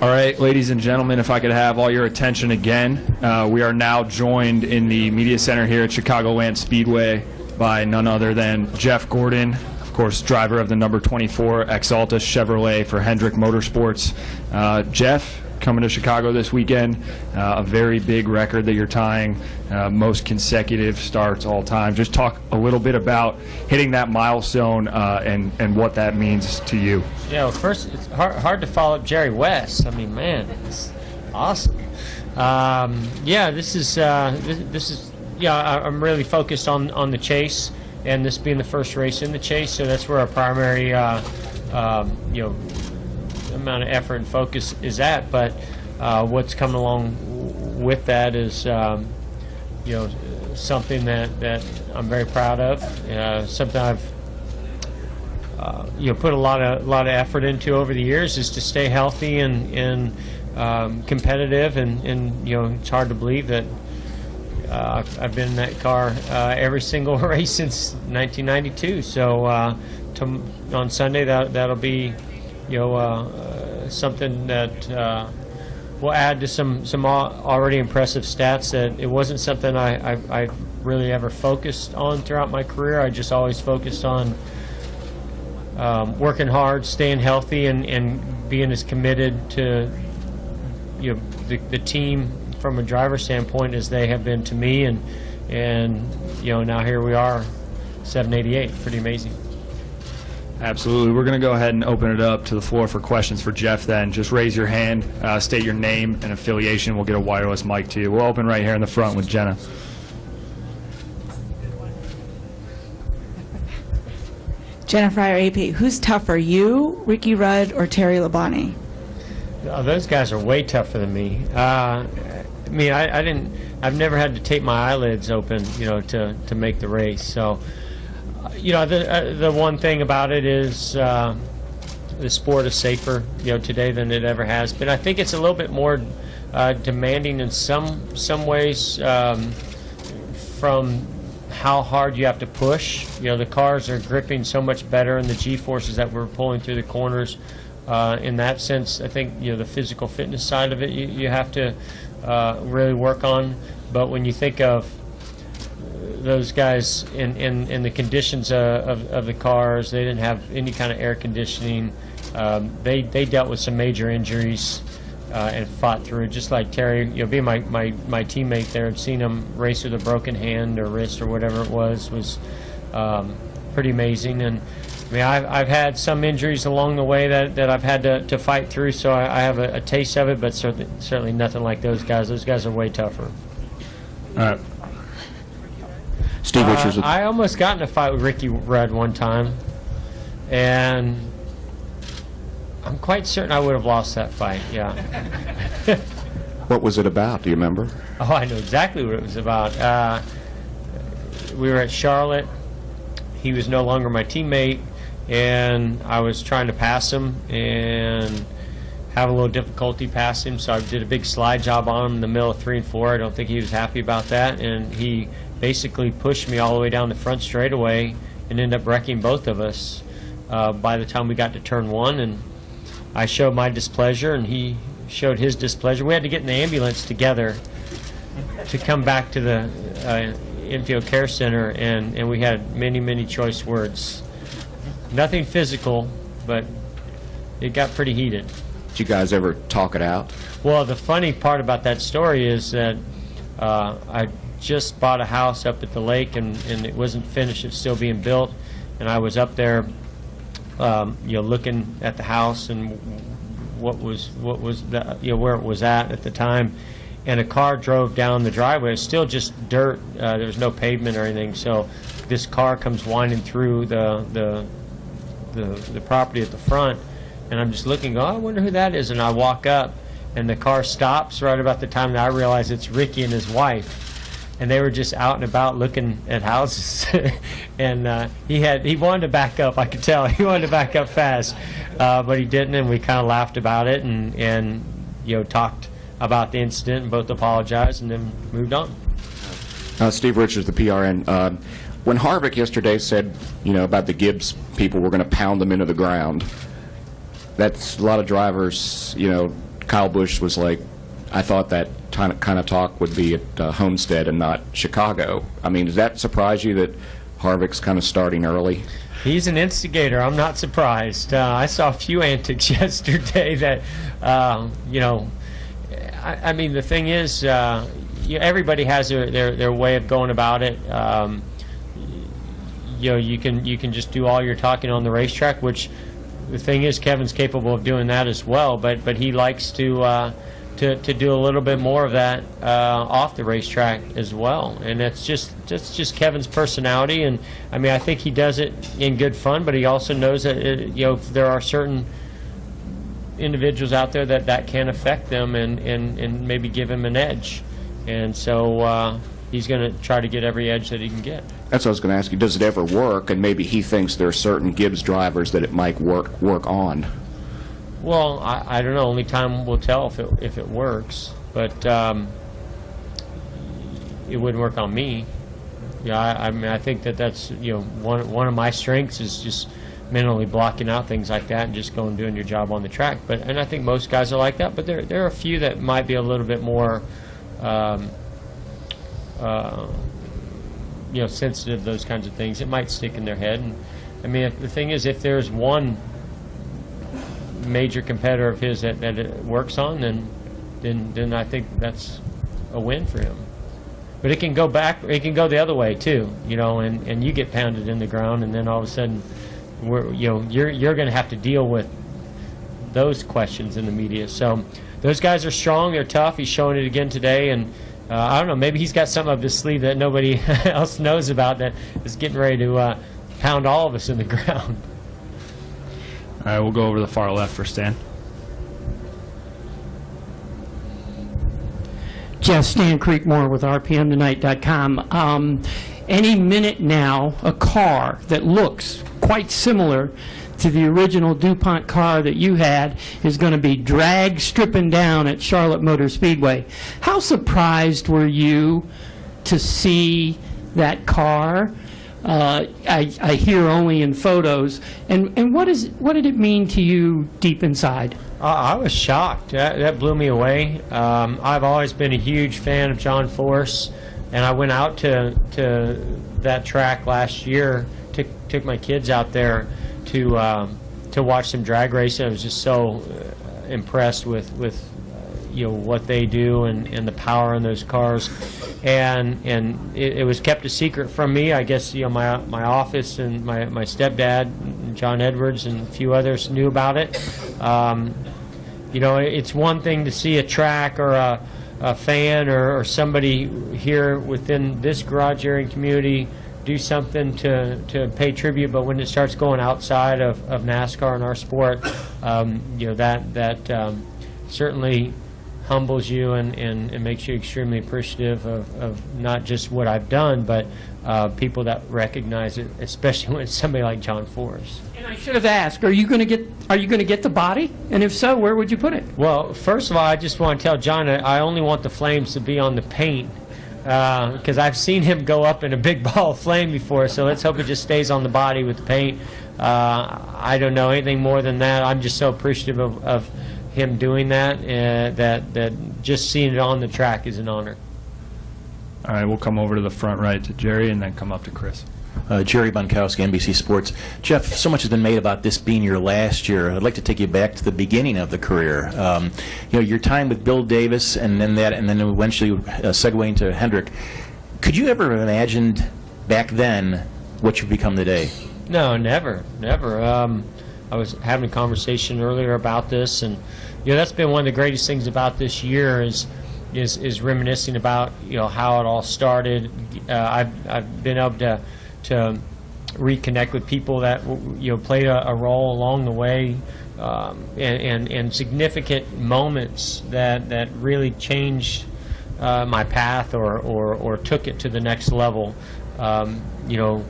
All right, ladies and gentlemen, if I could have all your attention again. We are now joined in the media center here at Chicagoland Speedway by none other than Jeff Gordon, of course, driver of the number 24 Exalta Chevrolet for Hendrick Motorsports. Jeff, coming to Chicago this weekend, a very big record that you're tying, most consecutive starts all time. Just talk a little bit about hitting that milestone and what that means to you. Yeah, well, first, it's hard to follow up Jerry West. I mean, man, it's awesome. Yeah, this is yeah, I'm really focused on the chase, and this being the first race in the chase, so that's where our primary you know, amount of effort and focus is at. But what's coming along with that is you know, something that I'm very proud of. Something I've you know, put a lot of effort into over the years, is to stay healthy and competitive, and you know, it's hard to believe that I've been in that car every single race since 1992. So on Sunday, that'll be, you know, something that will add to some already impressive stats. That it wasn't something I really ever focused on throughout my career. I just always focused on working hard, staying healthy, and being as committed to, you know, the team from a driver standpoint as they have been to me, and you know, now here we are, 788. Pretty amazing. Absolutely. We're going to go ahead and open it up to the floor for questions for Jeff then. Just raise your hand, state your name and affiliation. We'll get a wireless mic to you. We'll open right here in the front with Jenna. Jenna Fryer, AP. Who's tougher, you, Ricky Rudd, or Terry Labonte? Oh, those guys are way tougher than me. I mean, I've never had to tape my eyelids open, you know, to make the race. So, you know, the one thing about it is the sport is safer, you know, today than it ever has been. I think it's a little bit more demanding in some ways from how hard you have to push. You know, the cars are gripping so much better, and the G-forces that we're pulling through the corners. In that sense, I think, you know, the physical fitness side of it, you have to really work on. But when you think of those guys in the conditions of the cars, they didn't have any kind of air conditioning. They dealt with some major injuries and fought through, just like Terry. You know, being my teammate there and seeing him race with a broken hand or wrist or whatever it was pretty amazing. And I mean, I've had some injuries along the way that I've had to fight through, so I have a taste of it, but certainly nothing like those guys. Those guys are way tougher. All right. Steve Richards. I almost got in a fight with Ricky Rudd one time, and I'm quite certain I would have lost that fight, yeah. What was it about? Do you remember? Oh, I know exactly what it was about. We were at Charlotte. He was no longer my teammate, and I was trying to pass him and have a little difficulty passing him, so I did a big slide job on him in the middle of 3 and 4. I don't think he was happy about that, and he basically pushed me all the way down the front straightaway and ended up wrecking both of us by the time we got to turn 1. And I showed my displeasure, and he showed his displeasure. We had to get in the ambulance together to come back to the infield care center, and we had many choice words. Nothing physical, but it got pretty heated. Did you guys ever talk it out? Well, the funny part about that story is that I just bought a house up at the lake, and it wasn't finished. It's still being built, and I was up there you know, looking at the house and what was the, you know, where it was at the time, and a car drove down the driveway. It's still just dirt. There was no pavement or anything. So this car comes winding through the property at the front, and I'm just looking, oh, I wonder who that is. And I walk up, and the car stops right about the time that I realize it's Ricky and his wife. And they were just out and about looking at houses. And he wanted to back up. I could tell he wanted to back up fast, but he didn't. And we kind of laughed about it and you know, talked about the incident and both apologized and then moved on. Steve Richards, the PRN. When Harvick yesterday said, you know, about the Gibbs people, we're going to pound them into the ground, that's a lot of drivers, you know, Kyle Busch was like, I thought that kind of talk would be at Homestead and not Chicago. I mean, does that surprise you that Harvick's kind of starting early? He's an instigator. I'm not surprised. I saw a few antics yesterday that, you know, I mean, the thing is, everybody has their way of going about it. You know, you can just do all your talking on the racetrack, which the thing is, Kevin's capable of doing that as well. But he likes to do a little bit more of that off the racetrack as well, and that's just Kevin's personality. And I mean, I think he does it in good fun, but he also knows that you know, if there are certain individuals out there that can affect them and maybe give him an edge, and so he's going to try to get every edge that he can get. That's what I was going to ask you. Does it ever work? And maybe he thinks there are certain Gibbs drivers that it might work on. Well, I don't know. Only time will tell if it works. But it wouldn't work on me. Yeah, I mean, I think that's, you know, one of my strengths is just mentally blocking out things like that and just going and doing your job on the track. And I think most guys are like that. But there are a few that might be a little bit more, you know, sensitive to those kinds of things. It might stick in their head. And I mean, the thing is, if there's one major competitor of his that it works on, then I think that's a win for him. But it can go back, it can go the other way too, you know, and you get pounded in the ground, and then all of a sudden you're going to have to deal with those questions in the media. So those guys are strong, they're tough. He's showing it again today, and I don't know, maybe he's got something up his sleeve that nobody else knows about that is getting ready to pound all of us in the ground. All right, we'll go over to the far left for Stan. Jeff, Stan Creekmore with RPMtonight.com. Any minute now, a car that looks quite similar to the original DuPont car that you had is going to be dragged stripping down at Charlotte Motor Speedway. How surprised were you to see that car? I hear only in photos. And what did it mean to you deep inside? I was shocked. That blew me away. I've always been a huge fan of John Force, and I went out to that track last year. Took my kids out there to watch some drag racing. I was just so impressed with you know, what they do and the power in those cars, and it was kept a secret from me. I guess, you know, my office and my stepdad, Jon Edwards, and a few others knew about it. You know, it's one thing to see a track or a fan or somebody here within this garage area community do something to pay tribute, but when it starts going outside of NASCAR and our sport, you know, that certainly humbles you and makes you extremely appreciative of not just what I've done, but people that recognize it, especially when it's somebody like John Force. And I should have asked, are you going to get the body? And if so, where would you put it? Well, first of all, I just want to tell John I only want the flames to be on the paint, because I've seen him go up in a big ball of flame before, so let's hope it just stays on the body with the paint. I don't know anything more than that. I'm just so appreciative of him doing that, that just seeing it on the track is an honor. All right, we'll come over to the front right to Jerry and then come up to Chris. Jerry Bonkowski, NBC Sports. Jeff, so much has been made about this being your last year. I'd like to take you back to the beginning of the career. You know, your time with Bill Davis, and then eventually segueing to Hendrick. Could you ever have imagined back then what you've become today? No, never. I was having a conversation earlier about this, and you know, that's been one of the greatest things about this year is reminiscing about, you know, how it all started. I've been able to reconnect with people that, you know, played a role along the way, and significant moments that really changed my path or took it to the next level. You know,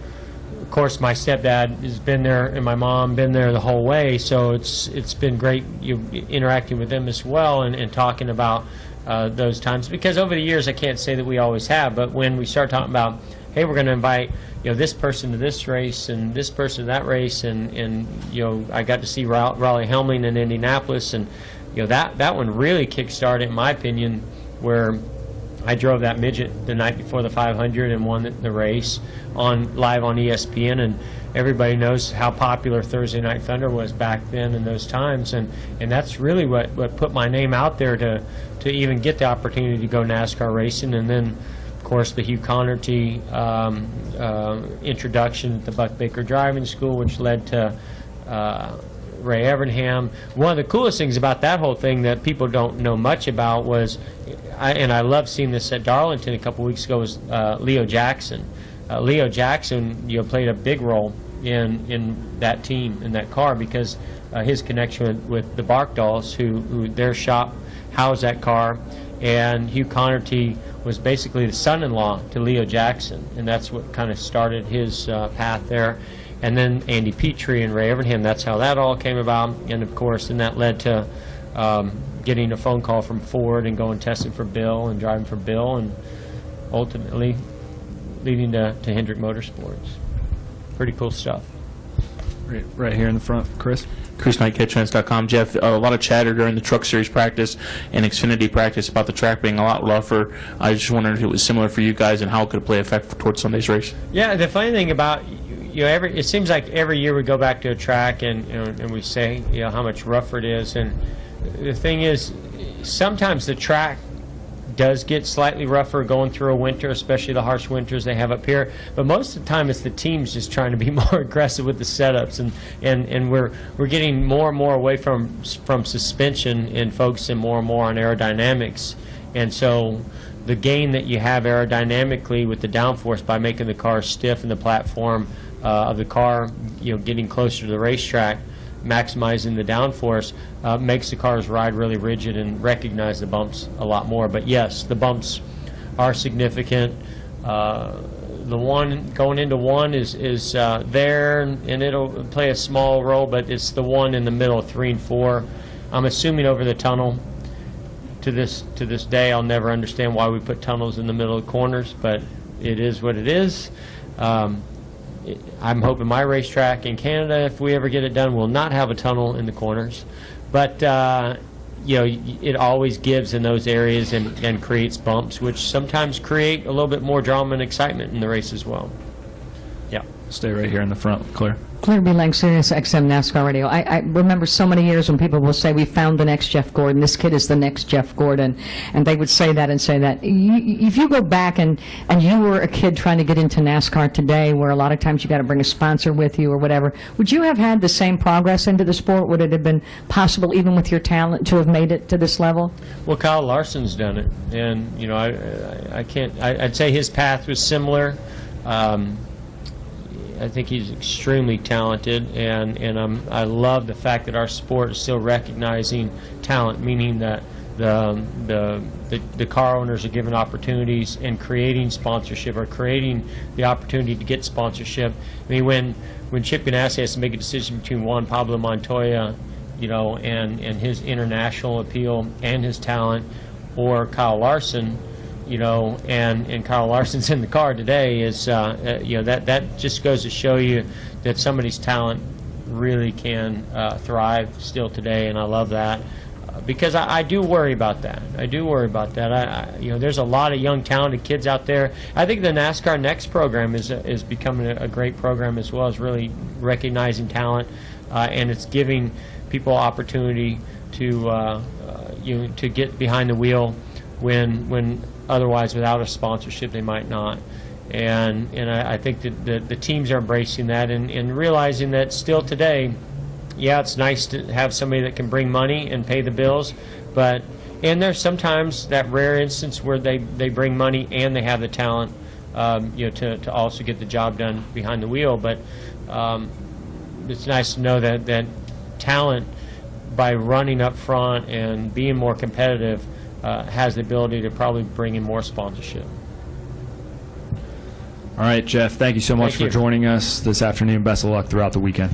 of course, my stepdad has been there, and my mom been there the whole way. So it's been great interacting with them as well and talking about those times. Because over the years, I can't say that we always have, but when we start talking about, hey, we're going to invite, you know, this person to this race and this person to that race, and you know, I got to see Raleigh Helmling in Indianapolis, and that one really kick-started, in my opinion, where I drove that midget the night before the 500 and won the race live on ESPN, and everybody knows how popular Thursday Night Thunder was back then in those times, and that's really what put my name out there to even get the opportunity to go NASCAR racing. And then, of course, the Hugh Connerty introduction at the Buck Baker Driving School, which led to Ray Evernham. One of the coolest things about that whole thing that people don't know much about was, and I love seeing this at Darlington a couple weeks ago, was Leo Jackson. Leo Jackson, played a big role in that team, in that car, because his connection with the Barkdals, who their shop housed that car, and Hugh Connerty was basically the son-in-law to Leo Jackson, and that's what kind of started his path there. And then Andy Petrie and Ray Evernham, that's how that all came about. And of course, then that led to getting a phone call from Ford and going testing for Bill and driving for Bill, and ultimately leading to Hendrick Motorsports. Pretty cool stuff. Right here in the front, Chris. ChrisKnightCatchfence.com. Jeff, a lot of chatter during the Truck Series practice and Xfinity practice about the track being a lot rougher. I just wondered if it was similar for you guys and how it could play effect towards Sunday's race. Yeah, the funny thing about it seems like every year we go back to a track and we say how much rougher it is, and the thing is, sometimes the track does get slightly rougher going through a winter, especially the harsh winters they have up here. But most of the time, it's the teams just trying to be more aggressive with the setups, and we're getting more and more away from suspension and focusing more and more on aerodynamics. And so the gain that you have aerodynamically with the downforce by making the car stiff and the platform of the car, getting closer to the racetrack, maximizing the downforce, makes the cars ride really rigid and recognize the bumps a lot more. But yes, the bumps are significant. The one going into one is there, and it'll play a small role, but it's the one in the middle, 3 and 4. I'm assuming over the tunnel. To this day, I'll never understand why we put tunnels in the middle of corners, but it is what it is. I'm hoping my racetrack in Canada, if we ever get it done, will not have a tunnel in the corners. But it always gives in those areas and creates bumps, which sometimes create a little bit more drama and excitement in the race as well. Yeah. Stay right here in the front, Claire. Claire B. Lang, Sirius XM NASCAR Radio. I remember so many years when people will say, we found the next Jeff Gordon, this kid is the next Jeff Gordon, and they would say that and say that. If you go back and you were a kid trying to get into NASCAR today, where a lot of times you got to bring a sponsor with you or whatever, would you have had the same progress into the sport? Would it have been possible, even with your talent, to have made it to this level? Well, Kyle Larson's done it, and I can't. I'd say his path was similar. I think he's extremely talented, and I love the fact that our sport is still recognizing talent, meaning that the car owners are given opportunities and creating sponsorship, or creating the opportunity to get sponsorship. I mean, when Chip Ganassi has to make a decision between Juan Pablo Montoya, and his international appeal and his talent, or Kyle Larson, and Kyle Larson's in the car today, is that just goes to show you that somebody's talent really can thrive still today, and I love that, because I do worry about that. I do worry about that. There's a lot of young talented kids out there. I think the NASCAR Next program is becoming a great program as well, as really recognizing talent, and it's giving people opportunity to to get behind the wheel when otherwise, without a sponsorship, they might not. And I think that the teams are embracing that and realizing that still today, yeah, it's nice to have somebody that can bring money and pay the bills, and there's sometimes that rare instance where they bring money and they have the talent, to also get the job done behind the wheel. But it's nice to know that talent, by running up front and being more competitive, has the ability to probably bring in more sponsorship. All right, Jeff, thank you so much for joining us this afternoon. Best of luck throughout the weekend.